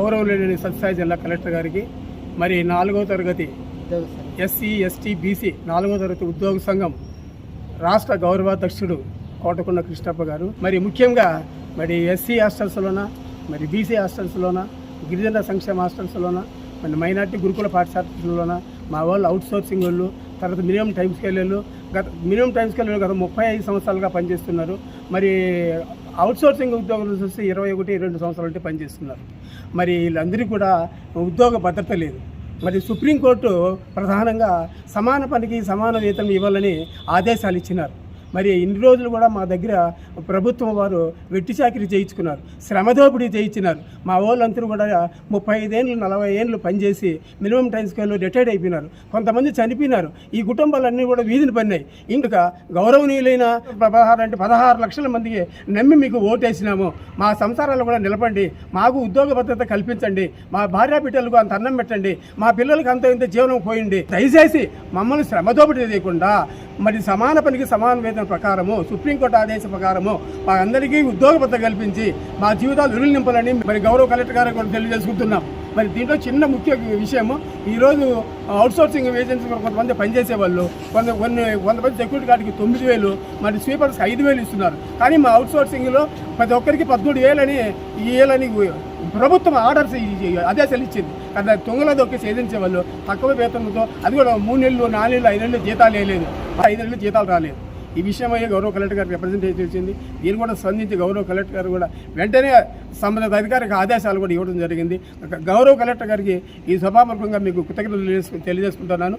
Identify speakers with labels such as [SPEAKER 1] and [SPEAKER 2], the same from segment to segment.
[SPEAKER 1] గౌరవలేని సత్యసాయి జిల్లా కలెక్టర్ గారికి, మరి 4వ తరగతి ఎస్సీ ఎస్టీ బీసీ 4వ తరగతి ఉద్యోగ సంఘం రాష్ట్ర గౌరవాధ్యక్షుడు కోటకొండ కృష్ణప్ప గారు, మరి ముఖ్యంగా మరి ఎస్సీ హాస్టల్స్లోన, మరి బీసీ హాస్టల్స్లోన, గిరిజన సంక్షేమ హాస్టల్స్లోన, మరి మైనార్టీ గురుకుల పాఠశాలలోన మా వాళ్ళు అవుట్ సోర్సింగ్ వాళ్ళు, తర్వాత మినిమం టైం స్కేల్ వాళ్ళు గత 35 సంవత్సరాలుగా పనిచేస్తున్నారు. మరి అవుట్ సోర్సింగ్ ఉద్యోగులు చూస్తే 21-22 సంవత్సరాలు అంటే పనిచేస్తున్నారు. మరి వీళ్ళందరికీ కూడా ఉద్యోగ భద్రత లేదు. మరి సుప్రీంకోర్టు ప్రధానంగా సమాన పనికి సమాన వేతనం ఇవ్వాలని ఆదేశాలు ఇచ్చినారు. మరి ఇన్ని రోజులు కూడా మా దగ్గర ప్రభుత్వం వారు వెట్టి చాకిరీ చేయించుకున్నారు, శ్రమదోపిడీ చేయించినారు. మా వాళ్ళందరూ కూడా 35 ఏళ్ళు 40 ఏళ్ళు పనిచేసి మినిమం టైం స్కేల్లో రిటైర్డ్ అయిపోయినారు. కొంతమంది చనిపోయినారు. ఈ కుటుంబాలన్నీ కూడా వీధిని పడినాయి. ఇంకా గౌరవనీయులైన 16 లక్షల మందికి నమ్మి మీకు ఓటేసినాము, మా సంసారాలు కూడా నిలపండి, మాకు ఉద్యోగ భద్రత కల్పించండి, మా భార్య బిడ్డలకు అంత అన్నం పెట్టండి, మా పిల్లలకు అంత ఇంత జీవనం పోయింది, దయచేసి మమ్మల్ని శ్రమదోపిడీ చేయకుండా మరి సమాన పనికి సమాన వేతనం ప్రకారము సుప్రీంకోర్టు ఆదేశం ప్రకారము మా అందరికీ ఉద్యోగ భద్రత కల్పించి మా జీవితాలు ఉరులు నింపాలని మరి గౌరవ కలెక్టర్ గారు కూడా తెలియజేసుకుంటున్నాం. మరి దీంట్లో చిన్న ముఖ్య విషయము, ఈరోజు అవుట్సోర్సింగ్ ఏజెన్సీ కొంతమంది పనిచేసే వాళ్ళు కొంతమంది సెక్యూరిటీ గార్డుకి 9,000, మరి స్వీపర్స్కి 5,000 ఇస్తున్నారు. కానీ మా అవుట్సోర్సింగ్లో ప్రతి ఒక్కరికి 13,000 ప్రభుత్వం ఆర్డర్స్ ఆదేశాలు ఇచ్చింది. కానీ తొంగలో దొక్కేసి ఏజెన్సీ వాళ్ళు తక్కువ వేతనంతో, అది కూడా 3 నెలలు 4 నెలలు 5 నెలలు జీతాలు వేయలేదు, 5 నెలలు జీతాలు రాలేదు. ఈ విషయమై గౌరవ కలెక్టర్ గారికి రిప్రజెంటేషన్ ఇచ్చింది. దీన్ని కూడా స్పందించి గౌరవ కలెక్టర్ గారు కూడా వెంటనే సంబంధిత అధికారికి ఆదేశాలు కూడా ఇవ్వడం జరిగింది. గౌరవ కలెక్టర్ గారికి ఈ సభాముఖంగా మీకు కృతజ్ఞతలు తెలియజేసుకుంటున్నాను.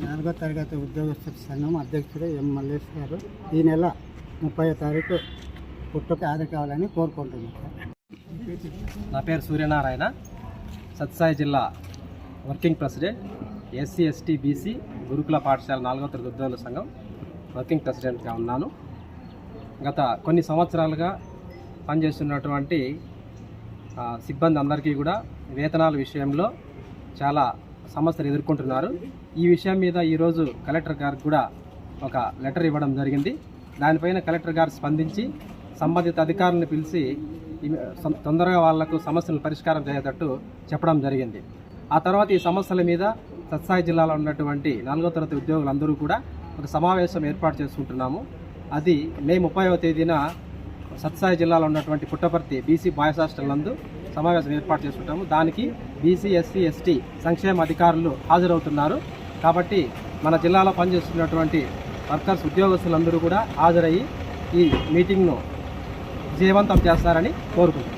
[SPEAKER 2] 4వ తరగతి ఉద్యోగస్తుల సంఘం అధ్యక్షుడు ఎం మల్లేష్ గారు ఈ నెల 30వ తారీఖు పుట్టుకు హాజరు కావాలని కోరుకుంటున్నాను.
[SPEAKER 3] నా పేరు సూర్యనారాయణ, సత్యసాయి జిల్లా working president, SC ST BC గురుకుల పాఠశాల 4వ తరగతి ఉద్యోగుల సంఘం వర్కింగ్ ప్రెసిడెంట్గా ఉన్నాను. గత కొన్ని సంవత్సరాలుగా పనిచేస్తున్నటువంటి సిబ్బంది అందరికీ కూడా వేతనాల విషయంలో చాలా సమస్యలు ఎదుర్కొంటున్నారు. ఈ విషయం మీద ఈరోజు కలెక్టర్ గారికి కూడా ఒక లెటర్ ఇవ్వడం జరిగింది. దానిపైన కలెక్టర్ గారు స్పందించి సంబంధిత అధికారులను పిలిచి తొందరగా వాళ్లకు సమస్యలు పరిష్కారం చేసేటట్టు చెప్పడం జరిగింది. ఆ తర్వాత ఈ సమస్యల మీద సత్యసాయి జిల్లాలో ఉన్నటువంటి 4వ తరగతి ఉద్యోగులందరూ కూడా ఒక సమావేశం ఏర్పాటు చేసుకుంటున్నాము. అది మే 30వ తేదీన సత్యసాయి జిల్లాలో ఉన్నటువంటి పుట్టపర్తి బీసీ బాయ్స్ హాస్టల్ నందు సమావేశం ఏర్పాటు చేసుకుంటాము. దానికి బీసీ ఎస్సీ ఎస్టీ సంక్షేమ అధికారులు హాజరవుతున్నారు. కాబట్టి మన జిల్లాలో పనిచేస్తున్నటువంటి వర్కర్స్ ఉద్యోగస్తులందరూ కూడా హాజరయ్యి ఈ మీటింగ్ను విజయవంతం చేస్తారని కోరుకుంటున్నాను.